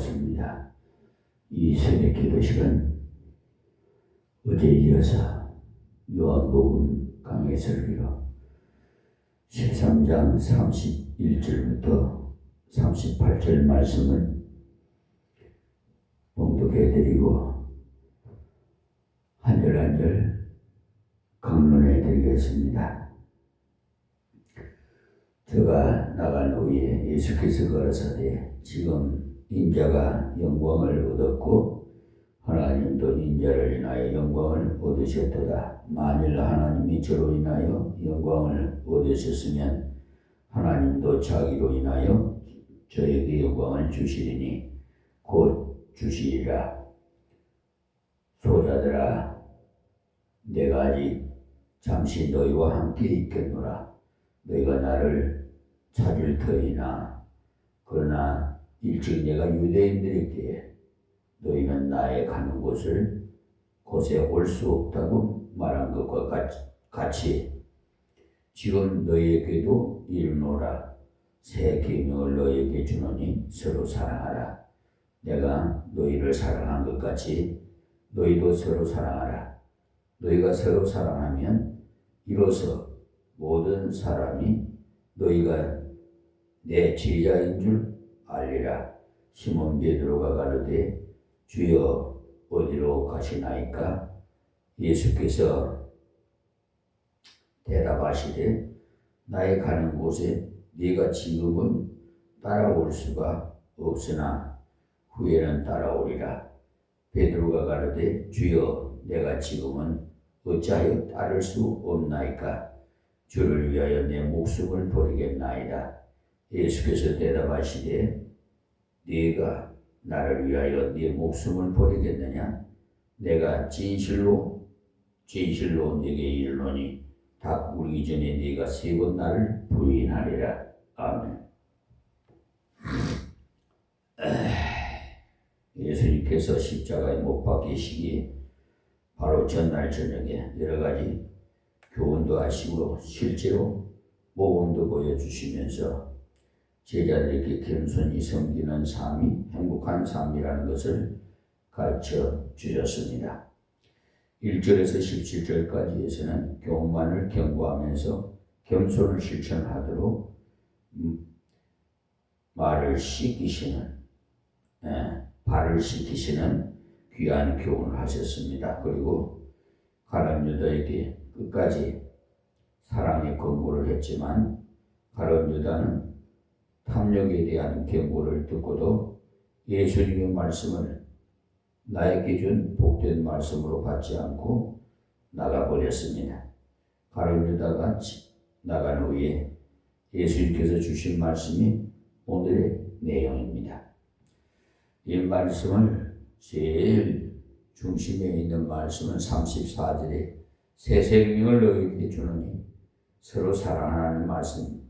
반갑습니다. 이 새벽 기도 시간 어제 이어서 요한복음 강해 설교로 13장 31절부터 38절 말씀을 봉독해 드리고 한 절 한 절 강론해 드리겠습니다. 저가 나간 후에 예수께서 걸어서되 지금 인자가 영광을 얻었고 하나님도 인자를 인하여 영광을 얻으셨도다. 만일 하나님이 저로 인하여 영광을 얻으셨으면 하나님도 자기로 인하여 저에게 영광을 주시리니 곧 주시리라. 소자들아, 내가 아직 잠시 너희와 함께 있겠노라. 너희가 나를 찾을 터이나 그러나 일찍 내가 유대인들에게 너희는 나의 가는 곳에 올 수 없다고 말한 것과 같이 지금 너희에게도 이르노라. 새 계명을 너희에게 주노니 서로 사랑하라. 내가 너희를 사랑한 것 같이 너희도 서로 사랑하라. 너희가 서로 사랑하면 이로써 모든 사람이 너희가 내 제자인 줄 알리라. 시몬 베드로가 가로되 주여 어디로 가시나이까? 예수께서 대답하시되 나의 가는 곳에 네가 지금은 따라올 수가 없으나 후에는 따라오리라. 베드로가 가로되 주여 내가 지금은 어찌하여 따를 수 없나이까? 주를 위하여 내 목숨을 버리겠나이다. 예수께서 대답하시되 네가 나를 위하여 네 목숨을 버리겠느냐? 내가 진실로 네게 이르노니 닭 울기 전에 네가 3번 나를 부인하리라. 아멘. 예수님께서 십자가에 못 박히시기에 바로 전날 저녁에 여러 가지 교훈도 하시고 실제로 모범도 보여주시면서 제자들에게 겸손히 섬기는 삶이 행복한 삶이라는 것을 가르쳐 주셨습니다. 1절에서 17절까지에서는 교훈만을 경고하면서 겸손을 실천하도록 발을 씻기시는 귀한 교훈을 하셨습니다. 그리고 가룟 유다에게 끝까지 사랑의 권고를 했지만 가룟 유다는 탐욕에 대한 경고를 듣고도 예수님의 말씀을 나에게 준 복된 말씀으로 받지 않고 나가버렸습니다. 가룟 유다가 나간 후에 예수님께서 주신 말씀이 오늘의 내용입니다. 이 말씀을 제일 중심에 있는 말씀은 34절에 새 생명을 너희에게 주노니 서로 사랑하라는 말씀.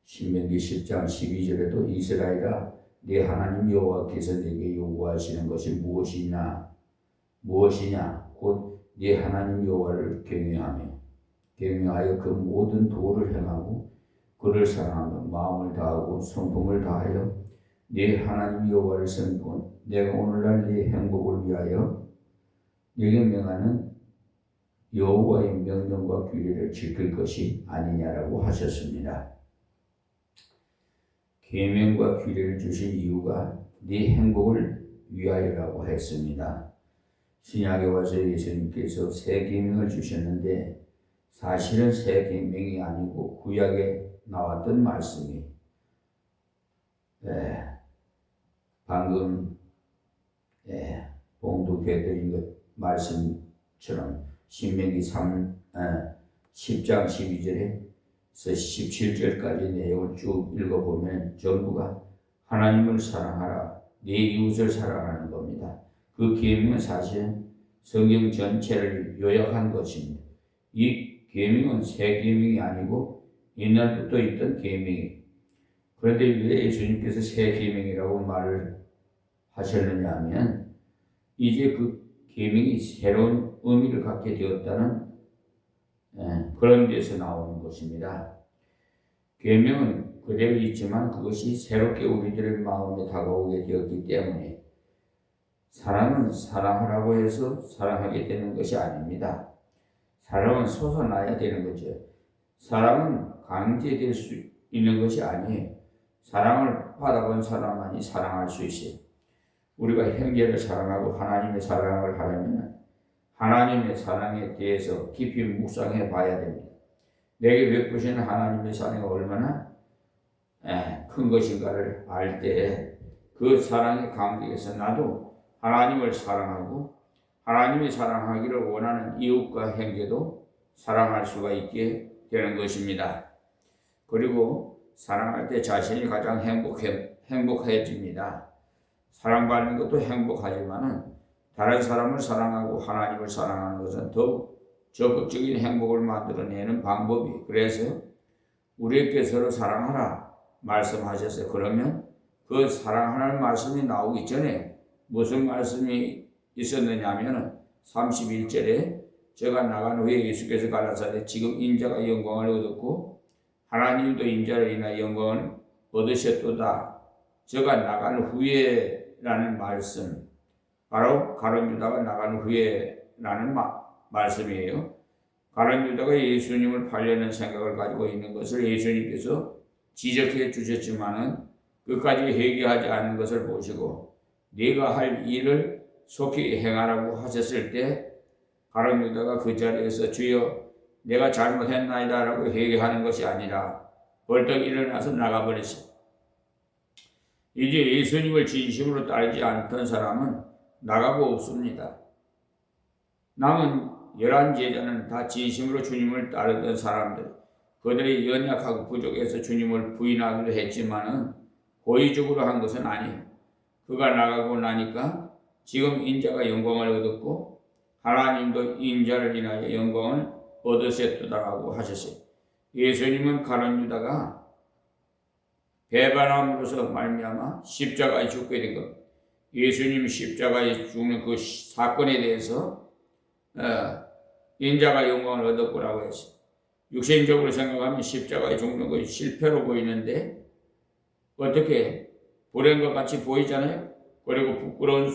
신명기 10장 12절에도 이스라엘아 네 하나님 여호와께서 네게 요구하시는 것이 무엇이냐 곧 네 하나님 여호와를 경외하여 그 모든 도를 행하고 그를 사랑하며 마음을 다하고 성품을 다하여 네 하나님 여호와를 섬기고 내가 오늘날 네 행복을 위하여 네게 명하는 여호와의 명령과 규례를 지킬 것이 아니냐라고 하셨습니다. 계명과 규례를 주신 이유가 네 행복을 위하여라고 했습니다. 신약에 와서 예수님께서 새 계명을 주셨는데 사실은 새 계명이 아니고 구약에 나왔던 말씀이 방금 봉독해드린 것 말씀처럼 신명기 10장 12절에서 17절까지 내용을 쭉 읽어보면 전부가 하나님을 사랑하라, 네 이웃을 사랑하는 겁니다. 그 계명은 사실은 성경 전체를 요약한 것입니다. 이 계명은 새 계명이 아니고 옛날부터 있던 계명이. 그런데 왜 예수님께서 새 계명이라고 말을 하셨느냐 하면 이제 그 계명이 새로운 의미를 갖게 되었다는 그런 데서 나오는 것입니다. 계명은 그대로 있지만 그것이 새롭게 우리들의 마음에 다가오게 되었기 때문에 사랑은 사랑하라고 해서 사랑하게 되는 것이 아닙니다. 사랑은 솟아나야 되는 거죠. 사랑은 강제될 수 있는 것이 아니에요. 사랑을 받아본 사람만이 사랑할 수 있어요. 우리가 형제를 사랑하고 하나님의 사랑을 하려면 하나님의 사랑에 대해서 깊이 묵상해 봐야 됩니다. 내게 베푸시는 하나님의 사랑이 얼마나 큰 것인가를 알 때 그 사랑의 감격에서 나도 하나님을 사랑하고 하나님이 사랑하기를 원하는 이웃과 형제도 사랑할 수가 있게 되는 것입니다. 그리고 사랑할 때 자신이 가장 행복해집니다. 사랑받는 것도 행복하지만 다른 사람을 사랑하고 하나님을 사랑하는 것은 더욱 적극적인 행복을 만들어내는 방법이. 그래서 우리에게 서로 사랑하라 말씀하셨어요. 그러면 그 사랑하는 말씀이 나오기 전에 무슨 말씀이 있었느냐 하면 31절에 저가 나간 후에 예수께서 가라사대 지금 인자가 영광을 얻었고 하나님도 인자를 인하여 영광을 얻으셨도다. 저가 나간 후에 라는 말씀, 바로 가룟 유다가 나간 후에라는 말씀이에요. 가룟 유다가 예수님을 팔려는 생각을 가지고 있는 것을 예수님께서 지적해 주셨지만은 끝까지 회개하지 않는 것을 보시고 네가 할 일을 속히 행하라고 하셨을 때 가룟 유다가 그 자리에서 주여 내가 잘못했나이다 라고 회개하는 것이 아니라 벌떡 일어나서 나가버렸어요. 이제 예수님을 진심으로 따르지 않던 사람은 나가고 없습니다. 남은 11제자는 다 진심으로 주님을 따르던 사람들, 그들이 연약하고 부족해서 주님을 부인하기도 했지만은 고의적으로 한 것은 아니에요. 그가 나가고 나니까 지금 인자가 영광을 얻었고 하나님도 인자를 인하여 영광을 얻으셨다라고 하셨어요. 예수님은 가룟 유다가 배반함으로써 말미암아 십자가에 죽게 된 것. 예수님 십자가에 죽는 그 사건에 대해서 인자가 영광을 얻었구라고 했어요. 육신적으로 생각하면 십자가에 죽는 것이 실패로 보이는데 어떻게 불행과 같이 보이잖아요. 그리고 부끄러운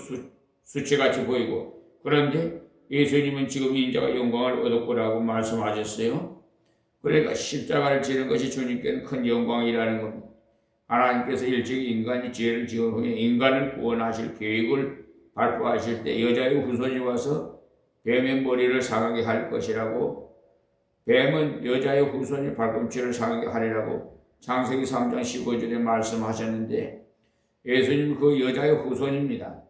수치같이 보이고, 그런데 예수님은 지금 인자가 영광을 얻었구라고 말씀하셨어요. 그러니까 십자가를 지는 것이 주님께는 큰 영광이라는 겁니다. 하나님께서 일찍 인간이 죄를 지은 후에 인간을 구원하실 계획을 발표하실 때 여자의 후손이 와서 뱀의 머리를 상하게 할 것이라고, 뱀은 여자의 후손이 발꿈치를 상하게 하리라고 창세기 3장 15절에 말씀하셨는데 예수님은 그 여자의 후손입니다.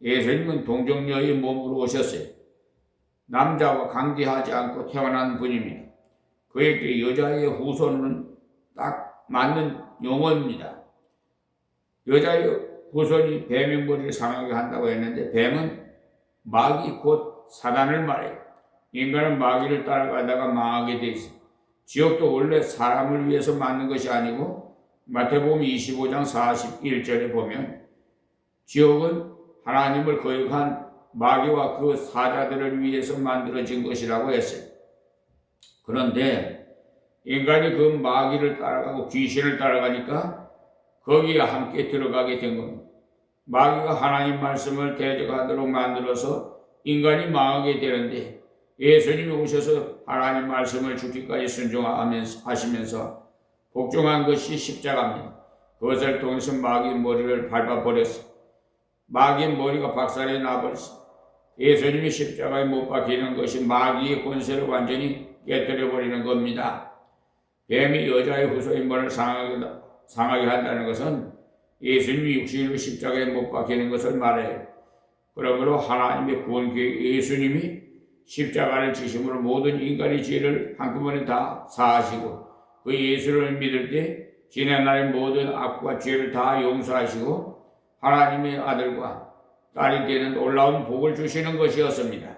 예수님은 동정녀의 몸으로 오셨어요. 남자와 관계하지 않고 태어난 분입니다. 그에게 여자의 후손은 딱 맞는 용어입니다. 여자의 후손이 뱀의 머리를 상하게 한다고 했는데 뱀은 마귀 곧 사단을 말해요. 인간은 마귀를 따라가다가 망하게 돼 있어요. 지옥도 원래 사람을 위해서 만든 것이 아니고 마태복음 25장 41절에 보면 지옥은 하나님을 거역한 마귀와 그 사자들을 위해서 만들어진 것이라고 했어요. 그런데 인간이 그 마귀를 따라가고 귀신을 따라가니까 거기에 함께 들어가게 된 겁니다. 마귀가 하나님 말씀을 대적하도록 만들어서 인간이 망하게 되는데 예수님이 오셔서 하나님 말씀을 죽기까지 순종하시면서 복종한 것이 십자가입니다. 그것을 통해서 마귀 머리를 밟아버렸어요. 마귀 머리가 박살이 나버렸어요. 예수님이 십자가에 못 박히는 것이 마귀의 권세를 완전히 깨뜨려버리는 겁니다. 뱀이 여자의 후손의 머리를 상하게 한다는 것은 예수님이 육신으로 십자가에 못 박히는 것을 말해요. 그러므로 하나님의 구원 계획, 예수님이 십자가를 지심으로 모든 인간의 죄를 한꺼번에 다 사하시고 그 예수를 믿을 때 지난날의 모든 악과 죄를 다 용서하시고 하나님의 아들과 딸이 되는 놀라운 복을 주시는 것이었습니다.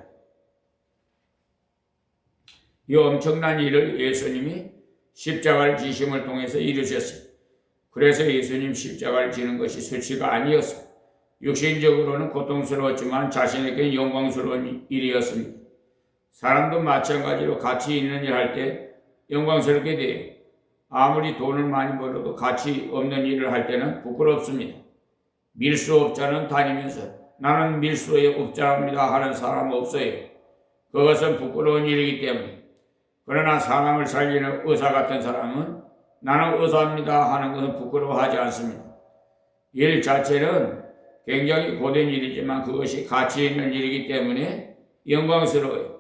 이 엄청난 일을 예수님이 십자가를 지심을 통해서 이루셨어요. 그래서 예수님 십자가를 지는 것이 수치가 아니었어요. 육신적으로는 고통스러웠지만 자신에게는 영광스러운 일이었습니다. 사람도 마찬가지로 가치 있는 일 할 때 영광스럽게 돼요. 아무리 돈을 많이 벌어도 가치 없는 일을 할 때는 부끄럽습니다. 밀수업자는 다니면서 나는 밀수업자입니다 하는 사람 없어요. 그것은 부끄러운 일이기 때문에. 그러나 사람을 살리는 의사 같은 사람은 나는 의사입니다 하는 것은 부끄러워하지 않습니다. 일 자체는 굉장히 고된 일이지만 그것이 가치 있는 일이기 때문에 영광스러워요.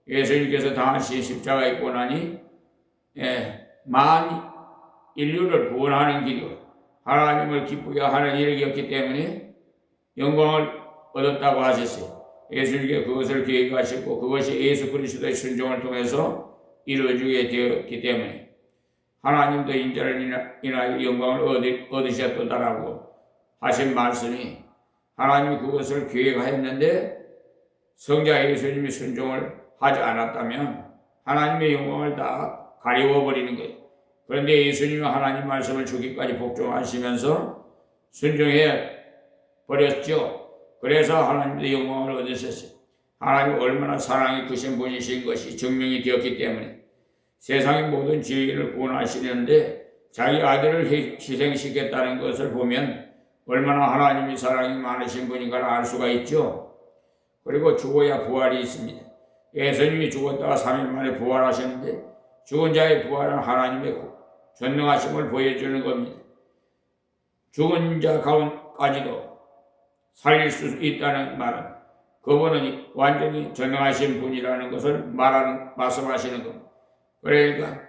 예수님께서 당하신 십자가의 고난이 만 인류를 구원하는 길이고 하나님을 기쁘게 하는 일이었기 때문에 영광을 얻었다고 하셨어요. 예수님께 그것을 계획하셨고 그것이 예수 그리스도의 순종을 통해서 이루어지게 되었기 때문에 하나님도 인자를 인하여 영광을 얻으셨다라고 하신 말씀이 하나님이 그것을 계획하였는데 성자 예수님이 순종을 하지 않았다면 하나님의 영광을 다 가리워버리는 거예요. 그런데 예수님은 하나님 말씀을 주기까지 복종하시면서 순종해 버렸죠. 그래서 하나님의 영광을 얻으셨어요. 하나님 얼마나 사랑이 크신 분이신 것이 증명이 되었기 때문에 세상의 모든 죄인을 구원하시는데 자기 아들을 희생시켰다는 것을 보면 얼마나 하나님이 사랑이 많으신 분인가를 알 수가 있죠. 그리고 죽어야 부활이 있습니다. 예수님이 죽었다가 3일 만에 부활하셨는데 죽은 자의 부활은 하나님의 전능하심을 보여주는 겁니다. 죽은 자 가운데까지도 살릴 수 있다는 말은 그분은 완전히 전능하신 분이라는 것을 말씀하시는 겁니다. 그러니까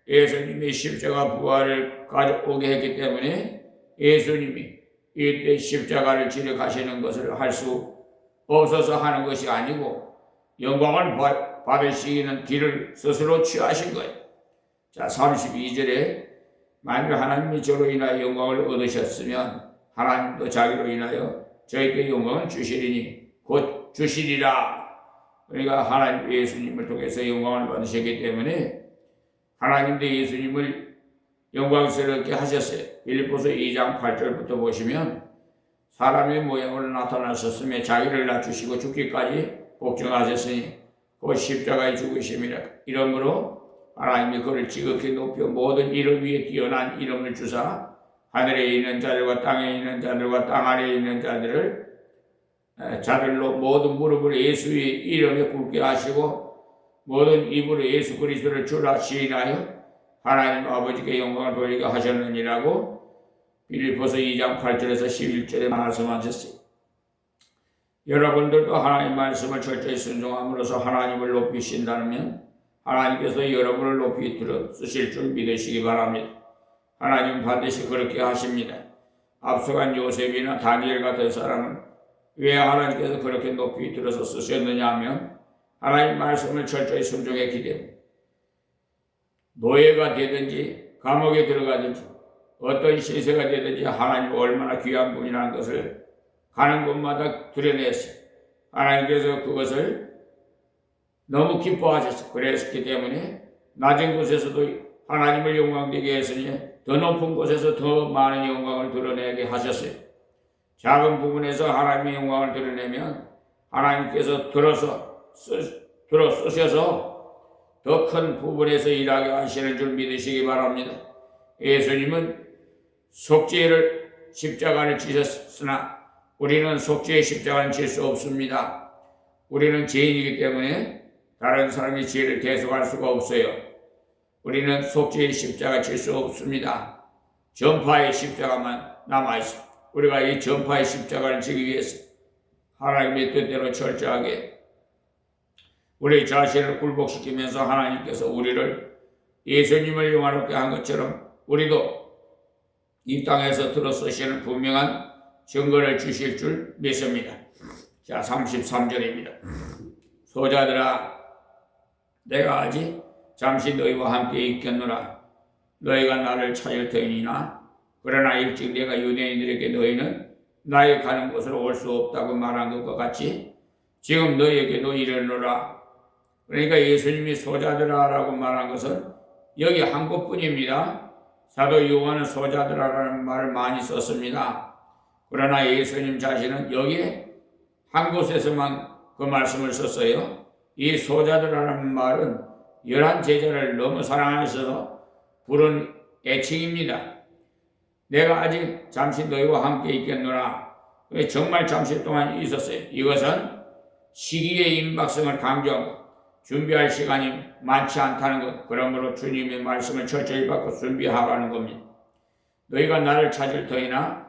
예수님이 십자가 부활을 가져오게 했기 때문에 예수님이 이때 십자가를 지려 가시는 것을 할 수 없어서 하는 것이 아니고 영광을 받으시는 길을 스스로 취하신 거예요. 자, 32절에 만일 하나님이 저로 인하여 영광을 얻으셨으면 하나님도 자기로 인하여 저에게 영광을 주시리니 곧 주시리라. 그러니까 하나님 예수님을 통해서 영광을 받으셨기 때문에 하나님도 예수님을 영광스럽게 하셨어요. 빌립보서 2장 8절부터 보시면 사람의 모양으로 나타나셨으며 자기를 낮추시고 죽기까지 복종하셨으니 곧 십자가의 죽으심이라. 이러므로 하나님이 그를 지극히 높여 모든 이름 위에 뛰어난 이름을 주사 하늘에 있는 자들과 땅에 있는 자들과 땅 아래에 있는 자들로 모든 무릎을 예수의 이름에 꿇게 하시고 모든 입으로 예수 그리스도를 주라 시인하여 하나님 아버지께 영광을 돌리게 하셨느니라고 빌립보서 2장 8절에서 11절에 말씀하셨어요. 여러분들도 하나님 말씀을 철저히 순종함으로써 하나님을 높이신다면 하나님께서 여러분을 높이 들어 쓰실 줄 믿으시기 바랍니다. 하나님은 반드시 그렇게 하십니다. 앞서간 요셉이나 다니엘 같은 사람은 왜 하나님께서 그렇게 높이 들어서 쓰셨느냐 하면 하나님 말씀을 철저히 순종했기 때문에 노예가 되든지 감옥에 들어가든지 어떤 신세가 되든지 하나님 얼마나 귀한 분이라는 것을 가는 곳마다 드러냈어요. 하나님께서 그것을 너무 기뻐하셨어요. 그랬기 때문에 낮은 곳에서도 하나님을 영광되게 했으니 더 높은 곳에서 더 많은 영광을 드러내게 하셨어요. 작은 부분에서 하나님의 영광을 드러내면 하나님께서 들어 쓰셔서 더 큰 부분에서 일하게 하시는 줄 믿으시기 바랍니다. 예수님은 속죄를 십자가를 지셨으나 우리는 속죄의 십자가는 질 수 없습니다. 우리는 죄인이기 때문에 다른 사람의 죄를 대속할 수가 없어요. 우리는 속죄의 십자가 질 수 없습니다. 전파의 십자가만 남아있어. 우리가 이 전파의 십자가를 지기 위해서 하나님의 뜻대로 철저하게 우리 자신을 굴복시키면서 하나님께서 우리를 예수님을 영화롭게 한 것처럼 우리도 이 땅에서 들어서시는 분명한 증거를 주실 줄 믿습니다. 자, 33절입니다. 소자들아, 내가 아직 잠시 너희와 함께 있겠노라. 너희가 나를 찾을 터이니나 그러나 일찍 내가 유대인들에게 너희는 나의 가는 곳으로 올 수 없다고 말한 것과 같이 지금 너희에게도 이르노라. 그러니까 예수님이 소자들아라고 말한 것은 여기 한 곳뿐입니다. 사도 요한은 소자들아라는 말을 많이 썼습니다. 그러나 예수님 자신은 여기에 한 곳에서만 그 말씀을 썼어요. 이 소자들아라는 말은 11 제자를 너무 사랑하셔서 부른 애칭입니다. 내가 아직 잠시 너희와 함께 있겠노라. 정말 잠시 동안 있었어요. 이것은 시기의 임박성을 강조하고 준비할 시간이 많지 않다는 것. 그러므로 주님의 말씀을 철저히 받고 준비하라는 겁니다. 너희가 나를 찾을 터이나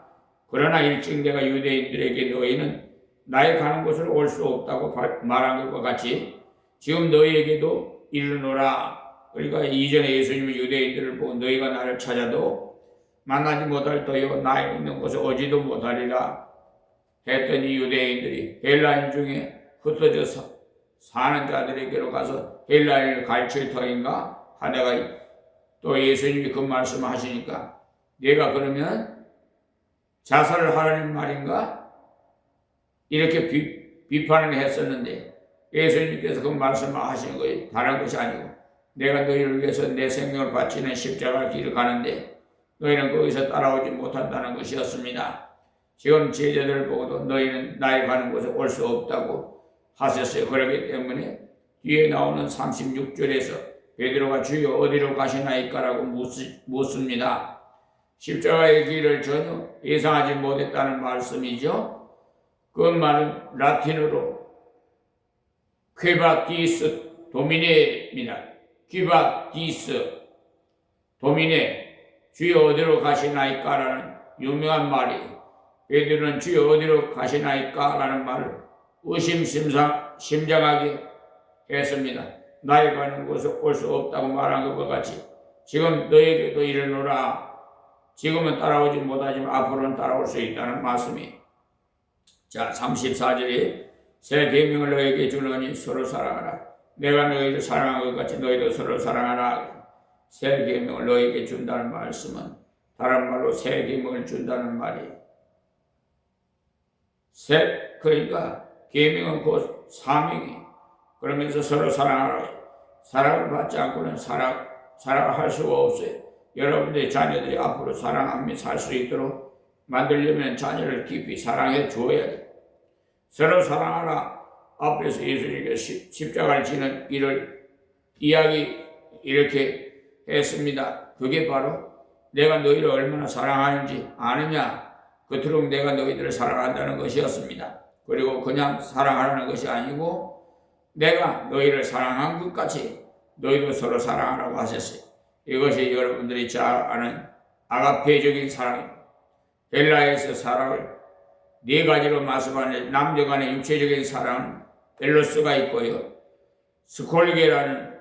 그러나 일찍 내가 유대인들에게 너희는 나의 가는 곳을 올 수 없다고 말한 것과 같이 지금 너희에게도 이르노라. 그러니까 이전에 예수님은 유대인들을 보고 너희가 나를 찾아도 만나지 못할 터이요 나의 있는 곳에 오지도 못하리라 했더니 유대인들이 헬라인 중에 흩어져 사는 자들에게로 가서 헬라인을 가르칠 터인가 하다가 또 예수님이 그 말씀을 하시니까 내가 그러면 자살을 하라는 말인가? 이렇게 비판을 했었는데 예수님께서 그 말씀을 하신 거예요. 다른 것이 아니고 내가 너희를 위해서 내 생명을 바치는 십자가 길을 가는데 너희는 거기서 따라오지 못한다는 것이었습니다. 지금 제자들을 보고도 너희는 나의 가는 곳에 올 수 없다고 하셨어요. 그렇기 때문에 뒤에 나오는 36절에서 베드로가 주여 어디로 가시나이까라고 묻습니다. 십자가의 길을 전혀 예상하지 못했다는 말씀이죠. 그 말은 라틴어로 퀴바디스 도미네입니다. 퀴바디스 도미네 주여 어디로 가시나이까라는 유명한 말이 베드로는 주여 어디로 가시나이까라는 말을 의심심장하게 했습니다. 나의 가는 곳에 올 수 없다고 말한 것과 같이 지금 너에게도 이르노라. 지금은 따라오지 못하지만 앞으로는 따라올 수 있다는 말씀이. 자, 34절에 새 계명을 너에게 주노니 서로 사랑하라. 내가 너희를 사랑한 것 같이 너희도 서로 사랑하라. 새 계명을 너에게 준다는 말씀은 다른 말로 새 계명을 준다는 말이 그러니까 계명은 곧 사명이. 그러면서 서로 사랑하라. 사랑을 받지 않고는 사랑할 수가 없어요. 여러분들의 자녀들이 앞으로 사랑하며 살 수 있도록 만들려면 자녀를 깊이 사랑해 주어야 돼. 서로 사랑하라. 앞에서 예수님께서 십자가를 지는 일을 이렇게 했습니다. 그게 바로 내가 너희를 얼마나 사랑하는지 아느냐. 그토록 내가 너희들을 사랑한다는 것이었습니다. 그리고 그냥 사랑하라는 것이 아니고 내가 너희를 사랑한 것 같이 너희도 서로 사랑하라고 하셨어요. 이것이 여러분들이 잘 아는 아가페적인 사랑입니다. 헬라에서 사랑을 네 가지로 말씀하는 남녀 간의 육체적인 사랑은 벨로스가 있고요. 스콜게라는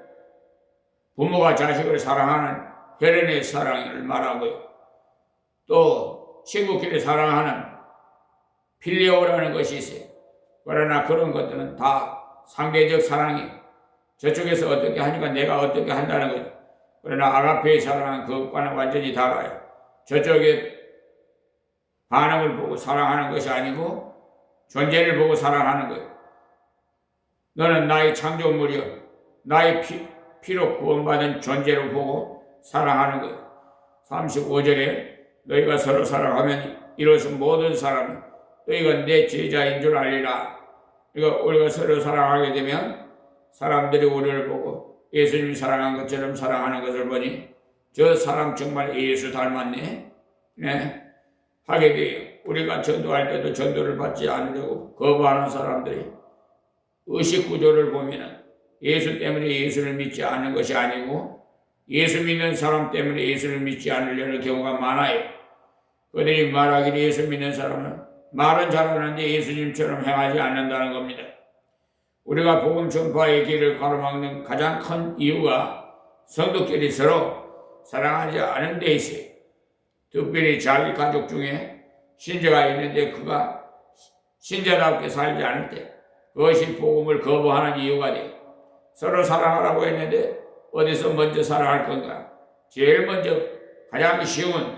부모가 자식을 사랑하는 혈연의 사랑을 말하고요. 또 친구끼리 사랑하는 필리오라는 것이 있어요. 그러나 그런 것들은 다 상대적 사랑이 저쪽에서 어떻게 하니까 내가 어떻게 한다는 거죠. 그러나 아가페의 사랑은 그것과는 완전히 달라요. 저쪽의 반응을 보고 사랑하는 것이 아니고 존재를 보고 사랑하는 거예요. 너는 나의 창조물이요 나의 피로 구원받은 존재로 보고 사랑하는 거예요. 35절에 너희가 서로 사랑하면 이것은 모든 사람이 너희가 내 제자인 줄 알리라. 그러니까 우리가 서로 사랑하게 되면 사람들이 우리를 보고 예수님이 사랑한 것처럼 사랑하는 것을 보니 저 사람 정말 예수 닮았네. 네. 하게 돼요. 우리가 전도할 때도 전도를 받지 않으려고 거부하는 사람들이 의식 구조를 보면은 예수 때문에 예수를 믿지 않는 것이 아니고 예수 믿는 사람 때문에 예수를 믿지 않으려는 경우가 많아요. 그들이 말하기를 예수 믿는 사람은 말은 잘하는데 예수님처럼 행하지 않는다는 겁니다. 우리가 복음 전파의 길을 가로막는 가장 큰 이유가 성도끼리 서로 사랑하지 않은 데 있어요. 특별히 자기 가족 중에 신자가 있는데 그가 신자답게 살지 않을 때 그것이 복음을 거부하는 이유가 돼요. 서로 사랑하라고 했는데 어디서 먼저 사랑할 건가? 제일 먼저 가장 쉬운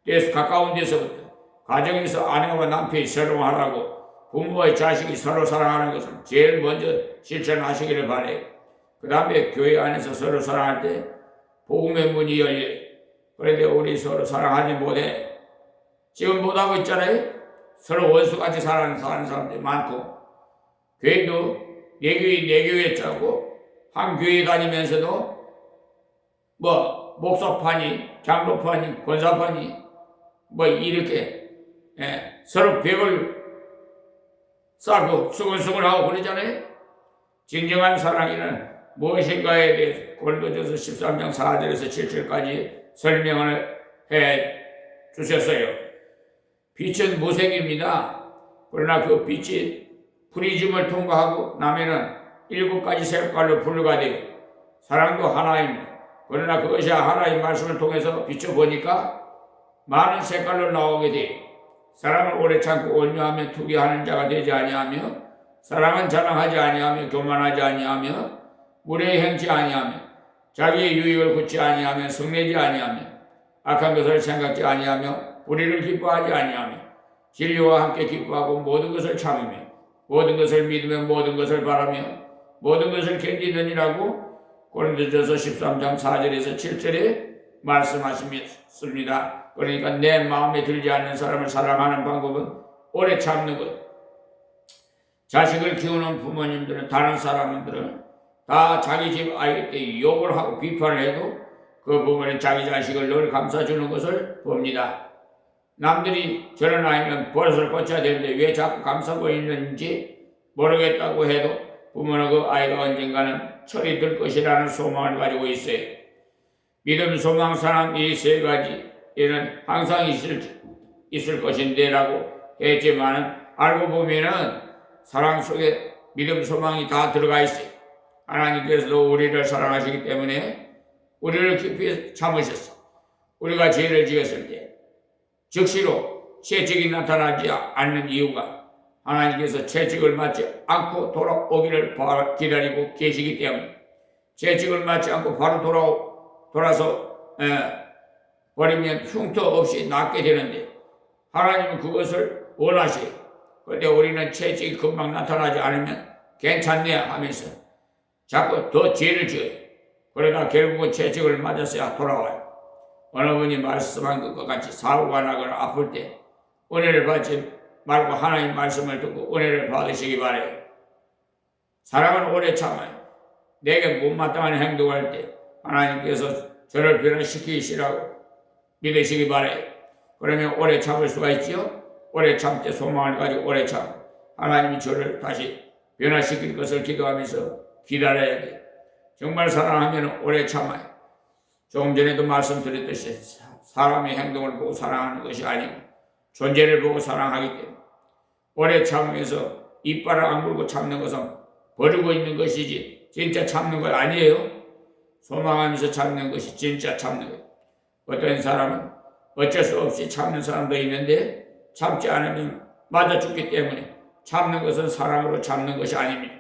데서 가까운 데서부터 가정에서 아내와 남편이 서로 하라고 부모와 자식이 서로 사랑하는 것을 제일 먼저 실천하시기를 바래요. 그 다음에 교회 안에서 서로 사랑할 때 복음의 문이 열려요. 그런데 우리 서로 사랑하지 못해. 지금 못하고 있잖아요. 서로 원수같이 사는 사람들이 많고 교회도 내 교회 짜고 한 교회 다니면서도 목사파니, 장로파니, 권사파니, 이렇게, 서로 벽을 쌓고 수근수근하고 그러잖아요. 진정한 사랑이는 무엇인가에 대해서 고린도전서 13장 4절에서 7절까지 설명을 해 주셨어요. 빛은 무색입니다. 그러나 그 빛이 프리즘을 통과하고 나면은 7가지 색깔로 분류가 되고, 사랑도 하나입니다. 그러나 그것이 하나의 말씀을 통해서 비춰보니까 많은 색깔로 나오게 돼요. 사랑을 오래 참고 온유하며 투기하는 자가 되지 아니하며, 사랑은 자랑하지 아니하며 교만하지 아니하며 무례히 행치 아니하며 자기의 유익을 굳지 아니하며 성내지 아니하며 악한 것을 생각지 아니하며 불의를 기뻐하지 아니하며 진리와 함께 기뻐하고 모든 것을 참으며 모든 것을 믿으며 모든 것을 바라며 모든 것을 견디느니라고 고린도전서 13장 4절에서 7절에 말씀하십니다. 그러니까 내 마음에 들지 않는 사람을 사랑하는 방법은 오래 참는 것. 자식을 키우는 부모님들은, 다른 사람들은 다 자기 집 아이에게 욕을 하고 비판을 해도 그 부모는 자기 자식을 늘 감싸주는 것을 봅니다. 남들이 저런 아이는 버릇을 고쳐야 되는데 왜 자꾸 감싸고 있는지 모르겠다고 해도 부모는 그 아이가 언젠가는 철이 들 것이라는 소망을 가지고 있어요. 믿음, 소망, 사랑, 이 세 가지에는 항상 있을 것인데 라고 했지만 알고 보면은 사랑 속에 믿음, 소망이 다 들어가 있어요. 하나님께서도 우리를 사랑하시기 때문에 우리를 깊이 참으셨어요. 우리가 죄를 지었을 때 즉시로 채찍이 나타나지 않는 이유가 하나님께서 채찍을 맞지 않고 돌아오기를 기다리고 계시기 때문에, 채찍을 맞지 않고 바로 돌아서 버리면 흉터 없이 낫게 되는데 하나님은 그것을 원하셔요. 그런데 우리는 채찍이 금방 나타나지 않으면 괜찮네 하면서 자꾸 더 죄를 지어요. 그러다 결국은 채찍을 맞았어야 돌아와요. 어느 분이 말씀한 것과 같이 사고가 나거나 아플 때 은혜를 받지 말고 하나님 말씀을 듣고 은혜를 받으시기 바래요. 사랑은 오래 참아요. 내게 못마땅한 행동할 때 하나님께서 저를 변화시키시라고 믿으시기 바래요. 그러면 오래 참을 수가 있지요. 오래 참때 소망을 가지고 오래 참, 하나님이 저를 다시 변화시킬 것을 기도하면서 기다려야 돼요. 정말 사랑하면 오래 참아요. 조금 전에도 말씀드렸듯이 사람의 행동을 보고 사랑하는 것이 아니고 존재를 보고 사랑하기 때문에 오래 참으면서 이빨을 악물고 참는 것은 버리고 있는 것이지 진짜 참는 것 아니에요. 소망하면서 참는 것이 진짜 참는 거예요. 어떤 사람은 어쩔 수 없이 참는 사람도 있는데 참지 않으면 맞아 죽기 때문에 참는 것은 사랑으로 참는 것이 아닙니다.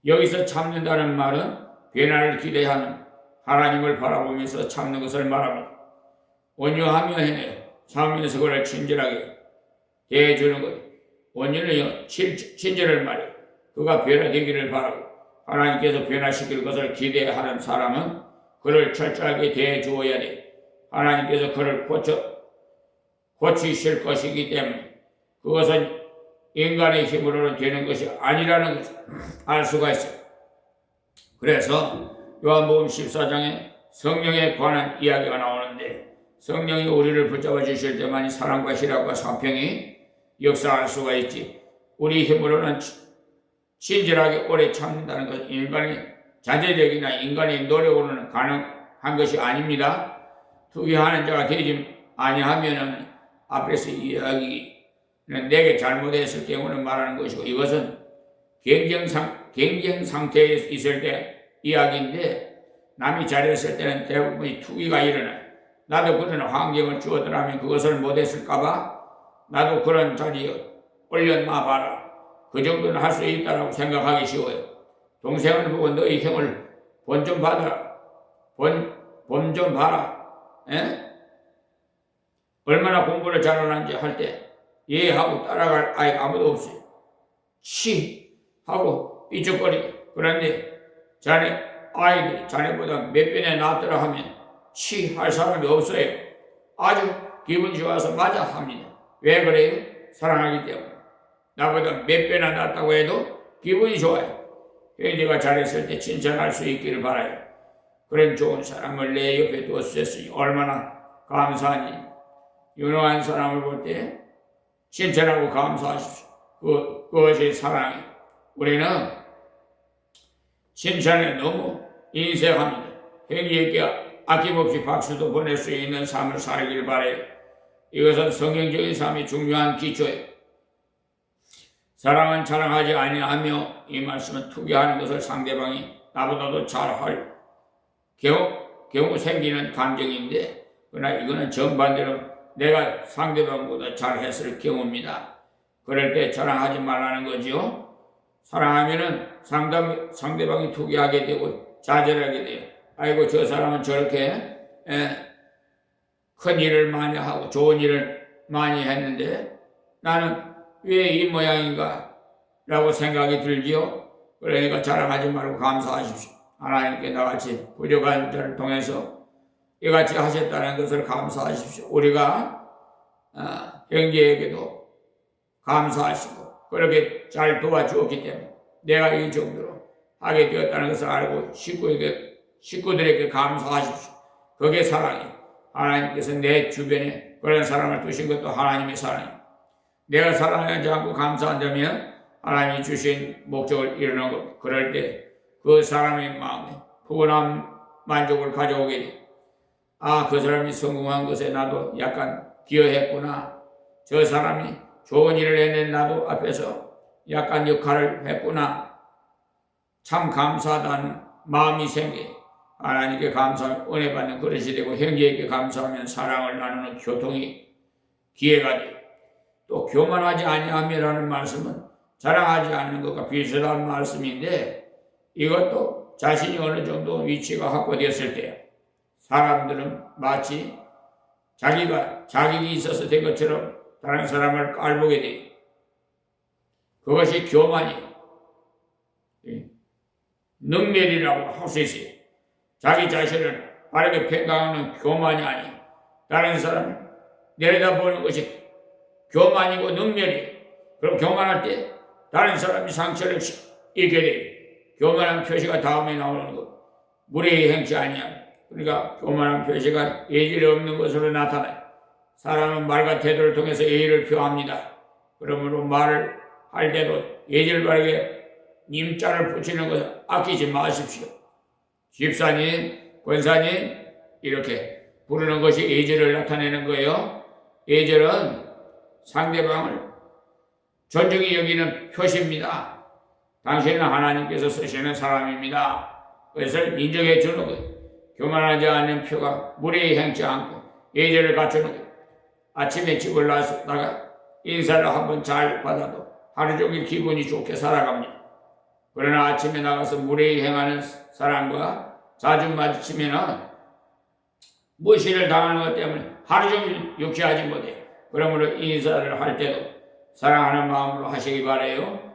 여기서 참는다는 말은 변화를 기대하는, 하나님을 바라보면서 참는 것을 말합니다. 온유하며 해내요. 참으면서 그를 친절하게 대해주는 것. 온유는 친절을 말해요. 그가 변화되기를 바라고 하나님께서 변화시킬 것을 기대하는 사람은 그를 철저하게 대해주어야 돼요. 하나님께서 그를 고치실 것이기 때문에 그것은 인간의 힘으로는 되는 것이 아니라는 것을 알 수가 있어요. 그래서 요한복음 14장에 성령에 관한 이야기가 나오는데 성령이 우리를 붙잡아 주실 때만이 사랑과 희락과 화평이 역사할 수가 있지, 우리 힘으로는 친절하게 오래 참는다는 것은 인간의 자제력이나 인간의 노력으로는 가능한 것이 아닙니다. 투기하는 자가 되지 아니하면은 앞에서 이야기는 내게 잘못했을 경우는 말하는 것이고, 이것은 경쟁 상태에 있을 때 이야기인데 남이 잘했을 때는 대부분이 투기가 일어나요. 나도 그런 환경을 주었더라면 그것을 못했을까봐 나도 그런 자리에 올려놔봐라, 그 정도는 할 수 있다라고 생각하기 쉬워요. 동생을 보고 너희 형을 본 좀 받아라, 본 좀 봐라, 얼마나 공부를 잘하는지 할 때 예 하고 따라갈 아이가 아무도 없어요. 치 하고 삐죽거리고. 그런데 아이들이 자네보다 몇 배나 낫더라 하면 치 할 사람이 없어요. 아주 기분 좋아서 맞아 합니다. 왜 그래요? 사랑하기 때문에. 나보다 몇 배나 낫다고 해도 기분이 좋아요. 형제가 잘했을 때 칭찬할 수 있기를 바라요. 그런 좋은 사람을 내 옆에 두었으니 얼마나 감사하니. 유능한 사람을 볼 때 칭찬하고 감사하십시오. 그것이 사랑이에요. 우리는 칭찬에 너무 인색합니다. 형제에게 아낌없이 박수도 보낼 수 있는 삶을 살길 바래요. 이것은 성경적인 삶이 중요한 기초예요. 사랑은 자랑하지 아니하며, 이 말씀은 투기하는 것을 상대방이 나보다도 잘할 경우 생기는 감정인데, 그러나 이거는 정반대로 내가 상대방보다 잘했을 경우입니다. 그럴 때 자랑하지 말라는 거죠. 사랑하면은 상대방이 투기하게 되고 좌절하게 돼요. 아이고, 저 사람은 저렇게 큰 일을 많이 하고 좋은 일을 많이 했는데 나는 왜 이 모양인가? 라고 생각이 들지요. 그러니까 자랑하지 말고 감사하십시오. 하나님께 나같이 부족한 자를 통해서 이같이 하셨다는 것을 감사하십시오. 우리가 형제에게도 감사하시고 그렇게 잘 도와주었기 때문에 내가 이 정도로 하게 되었다는 것을 알고 식구들에게 감사하십시오. 그게 사랑이에요. 하나님께서 내 주변에 그런 사람을 두신 것도 하나님의 사랑이에요. 내가 사랑하지 않고 감사한다면 하나님이 주신 목적을 이루는 것. 그럴 때 그 사람의 마음에 푸근한 만족을 가져오게 돼. 그 사람이 성공한 것에 나도 약간 기여했구나. 저 사람이 좋은 일을 했는데 나도 앞에서 약간 역할을 했구나. 참 감사하다는 마음이 생겨. 하나님께 감사하면 은혜 받는 그릇이 되고, 형제에게 감사하면 사랑을 나누는 교통이 기회가 돼. 또 교만하지 아니함이라는 말씀은 자랑하지 않는 것과 비슷한 말씀인데, 이것도 자신이 어느 정도 위치가 확보되었을 때 사람들은 마치 자기가 자격이 있어서 된 것처럼 다른 사람을 깔보게 돼. 그것이 교만이에요. 능멸이라고 할 수 있어요. 자기 자신을 바르게 평가하는 교만이 아니에요. 다른 사람을 내려다보는 것이 교만이고 능멸이에요. 그럼 교만할 때 다른 사람이 상처를 입게 돼요. 교만한 표시가 다음에 나오는 것. 무례히 행치 아니함. 그러니까 교만한 표시가 예절이 없는 것으로 나타나요. 사람은 말과 태도를 통해서 예의를 표합니다. 그러므로 말을 할 때도 예절 바르게 님자를 붙이는 것을 아끼지 마십시오. 집사님, 권사님 이렇게 부르는 것이 예절을 나타내는 거예요. 예절은 상대방을 존중히 여기는 표시입니다. 당신은 하나님께서 쓰시는 사람입니다. 그것을 인정해 주는 거예요. 교만하지 않는 표가 무례히 행치 않고 예절을 갖추는 거예요. 아침에 집을 나섰다가 인사를 한번 잘 받아도 하루 종일 기분이 좋게 살아갑니다. 그러나 아침에 나가서 무례히 행하는 사람과 자주 마주치면 무시를 당하는 것 때문에 하루 종일 유쾌하지 못해요. 그러므로 인사를 할 때도 사랑하는 마음으로 하시기 바라요.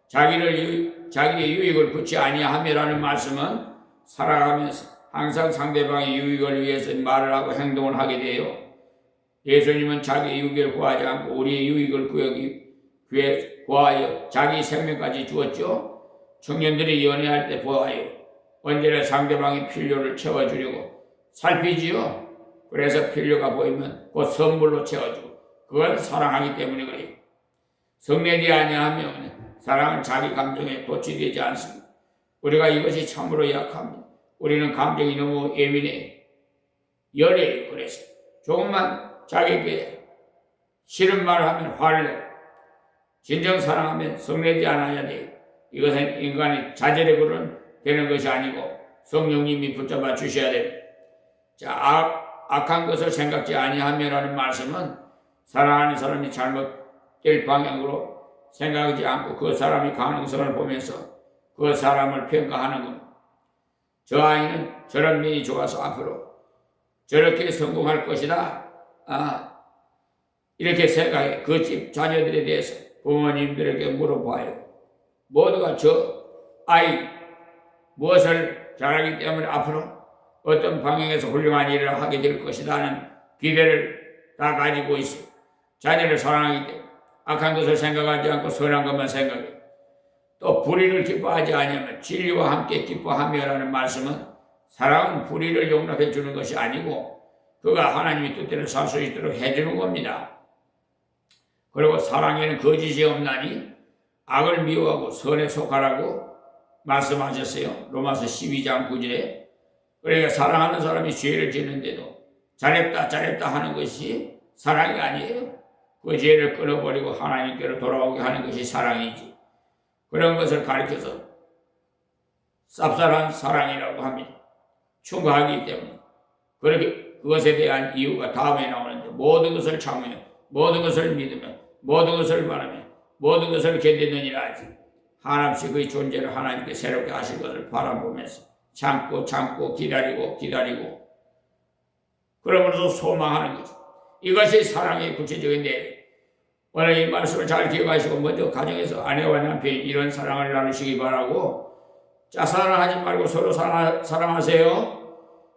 자기의 유익을 굳이 아니함이라는 말씀은 살아가면서 항상 상대방의 유익을 위해서 말을 하고 행동을 하게 돼요. 예수님은 자기 유익을 구하지 않고 우리의 유익을 구하여 자기 생명까지 주었죠. 청년들이 연애할 때 보아요. 언제나 상대방의 필요를 채워주려고 살피지요. 그래서 필요가 보이면 곧 선물로 채워주고, 그걸 사랑하기 때문에 그래요. 성내지 아니하면 사랑은 자기 감정에 도취되지 않습니다. 우리가 이것이 참으로 약합니다. 우리는 감정이 너무 예민해요. 열해요. 그래서 조금만 자기에게 싫은 말을 하면 화를 내요. 진정 사랑하면 성내지 않아야 돼요. 이것은 인간의 자질에 그런 되는 것이 아니고 성령님이 붙잡아 주셔야 됩니다. 자, 악한 것을 생각지 아니하며라는 말씀은 사랑하는 사람이 잘못될 방향으로 생각하지 않고 그 사람의 가능성을 보면서 그 사람을 평가하는 겁니다. 저 아이는 저런 면이 좋아서 앞으로 저렇게 성공할 것이다. 이렇게 생각해. 그 집 자녀들에 대해서 부모님들에게 물어봐요. 모두가 저 아이 무엇을 잘하기 때문에 앞으로 어떤 방향에서 훌륭한 일을 하게 될 것이라는 기대를 다 가지고 있어요. 자녀를 사랑하기 때문에 악한 것을 생각하지 않고 선한 것만 생각해요. 또 불의를 기뻐하지 아니하면 진리와 함께 기뻐하며라는 말씀은 사랑은 불의를 용납해 주는 것이 아니고 그가 하나님의 뜻대로 살 수 있도록 해주는 겁니다. 그리고 사랑에는 거짓이 없나니 악을 미워하고 선에 속하라고 말씀하셨어요. 로마서 12장 9절에. 그러니까 사랑하는 사람이 죄를 짓는데도 잘했다 하는 것이 사랑이 아니에요. 그 죄를 끊어버리고 하나님께로 돌아오게 하는 것이 사랑이지. 그런 것을 가르쳐서 쌉쌀한 사랑이라고 합니다. 충고하기 때문에. 그렇게 그것에 대한 이유가 다음에 나오는데 모든 것을 참으며 모든 것을 믿으며 모든 것을 바라며 모든 것을 견디느니라 하지. 한없이 그의 존재를 하나님께 새롭게 하실 것을 바라보면서 참고 기다리고 그러면서 소망하는 거죠. 이것이 사랑의 구체적인 내용. 오늘 이 말씀을 잘 기억하시고 먼저 가정에서 아내와 남편이 이런 사랑을 나누시기 바라고 짝사랑하지 말고 서로 사랑하세요.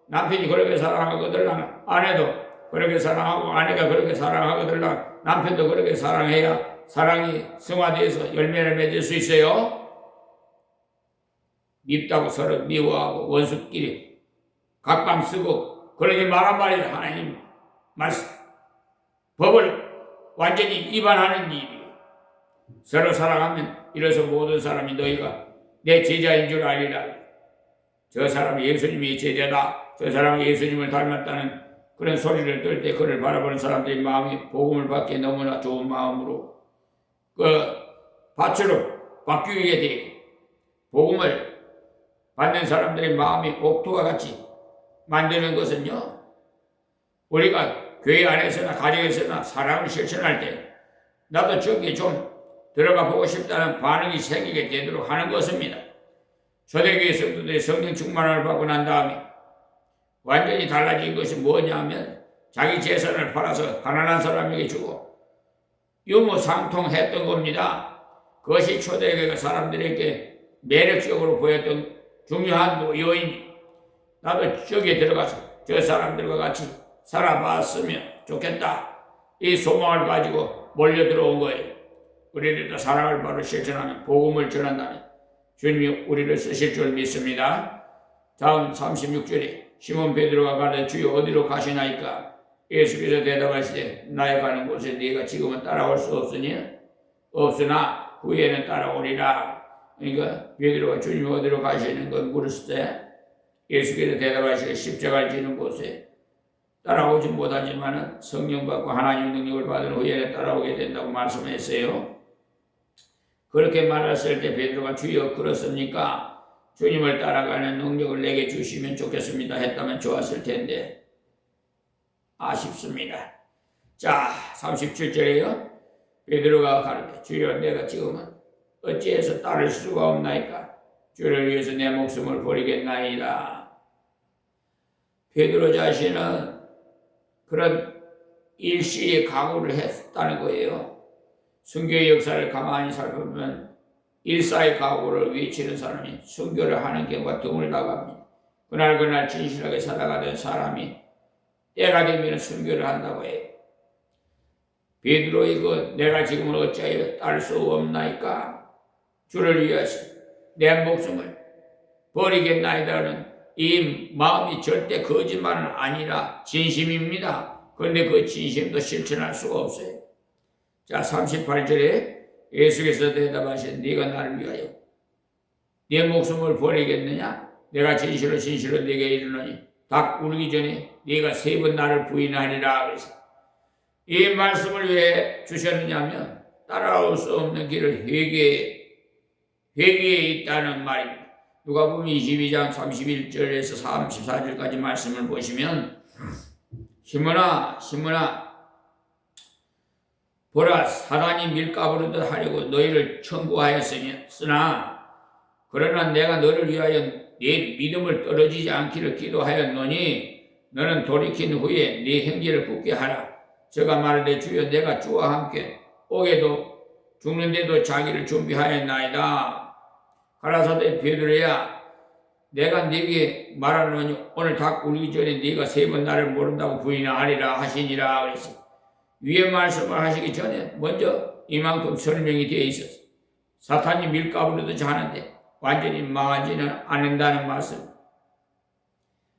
남편이 그렇게 사랑하거든 아내도 그렇게 사랑하고 아내가 그렇게 사랑하거든 남편도 그렇게 사랑해야 사랑이 승화되어서 열매를 맺을 수 있어요. 밉다고 서로 미워하고 원수끼리 각방 쓰고 그러지 말란 말이에요. 하나님 말씀 법을 완전히 위반하는 일이에요. 서로 사랑하면 이래서 모든 사람이 너희가 내 제자인 줄 알리라. 저 사람이 예수님이 제자다. 저 사람이 예수님을 닮았다는 그런 소리를 들 때 그를 바라보는 사람들의 마음이 복음을 받기에 너무나 좋은 마음으로 밭으로 바뀌게 되고 복음을 받는 사람들의 마음이 옥토와 같이 만드는 것은요. 우리가 교회 안에서나 가정에서나 사랑을 실천할 때 나도 저기에 좀 들어가 보고 싶다는 반응이 생기게 되도록 하는 것입니다. 초대교회 성도들이 성령 충만을 받고 난 다음에 완전히 달라진 것이 뭐냐면 자기 재산을 팔아서 가난한 사람에게 주고 유무상통했던 겁니다. 그것이 초대교회 사람들에게 매력적으로 보였던 중요한 요인. 나도 저기에 들어가서 저 사람들과 같이 살아봤으면 좋겠다. 이 소망을 가지고 몰려 들어온 거예요. 우리들도 사랑을 바로 실천하면 복음을 전한다면 주님이 우리를 쓰실 줄 믿습니다. 다음 36절에 시몬 베드로가 가르쳐 주여 어디로 가시나이까? 예수께서 대답하시되 나의 가는 곳에 네가 지금은 따라올 수 없으니 없으나 후에는 따라오리라. 그러니까 베드로가 주님 어디로 가시는 건 물었을 때 예수께서 대답하시되 십자가를 지는 곳에 따라오지 못하지만 성령 받고 하나님의 능력을 받은 후에는 따라오게 된다고 말씀했어요. 그렇게 말했을 때 베드로가 주여 그렇습니까? 주님을 따라가는 능력을 내게 주시면 좋겠습니다 했다면 좋았을 텐데 아쉽습니다. 자 37절에요. 베드로가 가르쳐 주여 내가 지금은 어찌해서 따를 수가 없나이까? 주를 위해서 내 목숨을 버리겠나이다. 베드로 자신은 그런 일시의 각오를 했다는 거예요. 순교의 역사를 가만히 살펴보면 일사의 각오를 외치는 사람이 순교를 하는 경우가 드물다고 합니다. 그날 진실하게 살아가던 사람이 때가 되면 순교를 한다고 해요. 베드로의 내가 지금은 어찌하여 딸 수 없나이까? 주를 위하여 내 목숨을 버리겠나이다는 이 마음이 절대 거짓말은 아니라 진심입니다. 그런데 그 진심도 실천할 수가 없어요. 자 38절에 예수께서 대답하신 네가 나를 위하여 네 목숨을 버리겠느냐? 내가 진실로 네게 이르노니 닭 울기 전에 네가 3번 나를 부인하리라. 그래서 이 말씀을 왜 주셨느냐면 따라올 수 없는 길을 회개에 있다는 말입니다. 누가복음 22장 31절에서 34절까지 말씀을 보시면 시몬아 보라 사단이 밀가부르듯 하려고 너희를 청구하였으나 그러나 내가 너를 위하여 네 믿음을 떨어지지 않기를 기도하였노니 너는 돌이킨 후에 네 형제를 붙게 하라. 저가 말하되 주여 내가 주와 함께 오게도 죽는데도 자기를 준비하였나이다. 가라사대 베드로야 내가 네게 말하노니 오늘 닭 울기 전에 네가 3번 나를 모른다고 부인하리라 하시니라. 그래서 위에 말씀을 하시기 전에 먼저 이만큼 설명이 되어 있었어. 사탄이 밀가부르듯이 하는데 완전히 망하지는 않는다는 말씀.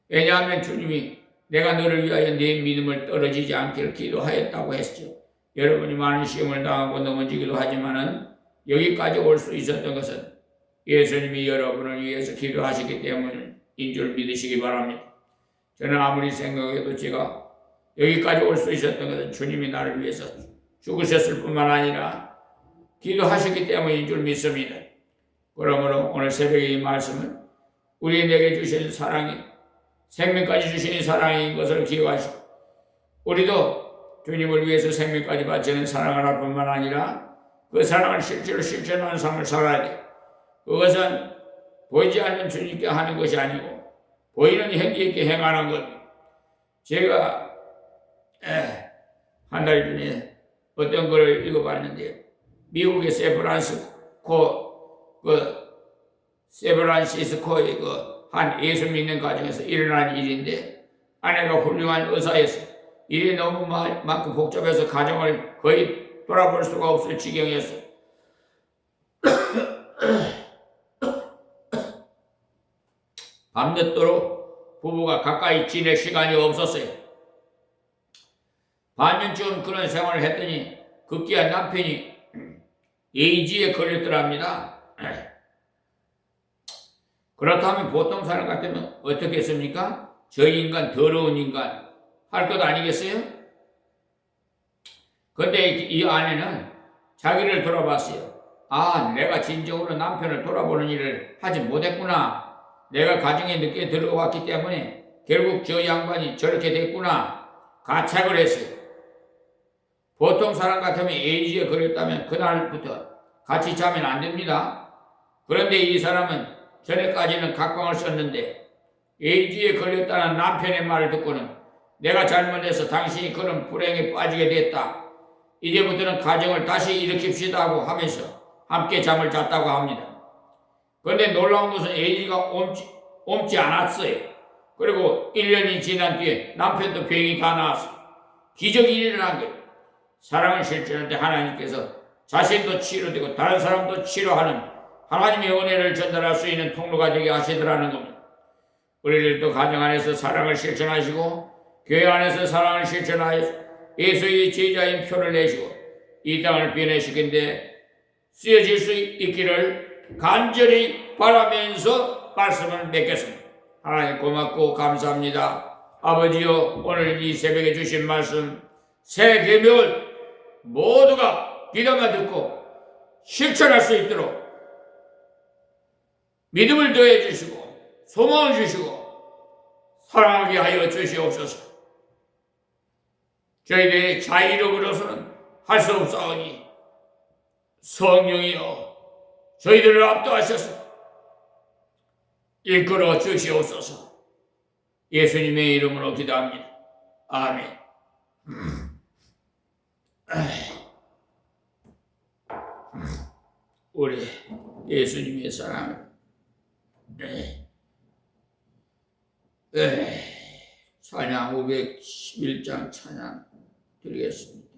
왜냐하면 주님이 내가 너를 위하여 네 믿음을 떨어지지 않기를 기도하였다고 했죠. 여러분이 많은 시험을 당하고 넘어지기도 하지만은 여기까지 올 수 있었던 것은 예수님이 여러분을 위해서 기도하시기 때문인 줄 믿으시기 바랍니다. 저는 아무리 생각해도 제가 여기까지 올 수 있었던 것은 주님이 나를 위해서 죽으셨을 뿐만 아니라 기도하셨기 때문인 줄 믿습니다. 그러므로 오늘 새벽에 이 말씀은 우리에게 주신 사랑이 생명까지 주신 사랑인 것을 기억하시고 우리도 주님을 위해서 생명까지 바치는 사랑을 할 뿐만 아니라 그 사랑을 실제로 실천하는 삶을 살아야 돼. 그것은 보이지 않는 주님께 하는 것이 아니고 보이는 형제 있게 행하는 것. 제가 한 달 전에 어떤 글을 읽어봤는데 미국의 샌프란시스코의 한 예수 믿는 가정에서 일어난 일인데 아내가 훌륭한 의사였어요. 일이 너무 많고 복잡해서 가정을 거의 돌아볼 수가 없을 지경이었어요. 밤늦도록 부부가 가까이 지낼 시간이 없었어요. 반년쯤 그런 생활을 했더니 급기야 남편이 에이즈에 걸렸더랍니다. 그렇다면 보통 사람 같으면 어떻게 했습니까? 저 인간 더러운 인간 할 것 아니겠어요? 근데 이 아내는 자기를 돌아봤어요. 아, 내가 진정으로 남편을 돌아보는 일을 하지 못했구나. 내가 가정에 늦게 들어왔기 때문에 결국 저 양반이 저렇게 됐구나. 가책을 했어요. 보통 사람 같으면 에이즈에 걸렸다면 그날부터 같이 자면 안 됩니다. 그런데 이 사람은 전에까지는 각광을 썼는데 에이즈에 걸렸다는 남편의 말을 듣고는 내가 잘못해서 당신이 그런 불행에 빠지게 됐다. 이제부터는 가정을 다시 일으킵시다 하고 하면서 함께 잠을 잤다고 합니다. 그런데 놀라운 것은 에이즈가 옮지 않았어요. 그리고 1년이 지난 뒤에 남편도 병이 다 나았어요. 기적이 일어난 거예요. 사랑을 실천할 때 하나님께서 자신도 치료되고 다른 사람도 치료하는 하나님의 은혜를 전달할 수 있는 통로가 되게 하시더라는 겁니다. 우리들도 가정 안에서 사랑을 실천하시고 교회 안에서 사랑을 실천하여 예수의 제자인 표를 내시고 이 땅을 변해시킨데 쓰여질 수 있기를 간절히 바라면서 말씀을 맺겠습니다. 하나님 고맙고 감사합니다. 아버지여, 오늘 이 새벽에 주신 말씀 새 계명을 모두가 귀담아 듣고 실천할 수 있도록 믿음을 더해 주시고 소망을 주시고 사랑하게 하여 주시옵소서. 저희들의 자의력으로서는 할 수 없사오니 성령이여 저희들을 압도하셔서 이끌어 주시옵소서. 예수님의 이름으로 기도합니다. 아멘. 우리 예수님의 사랑을 찬양 511장 찬양 드리겠습니다.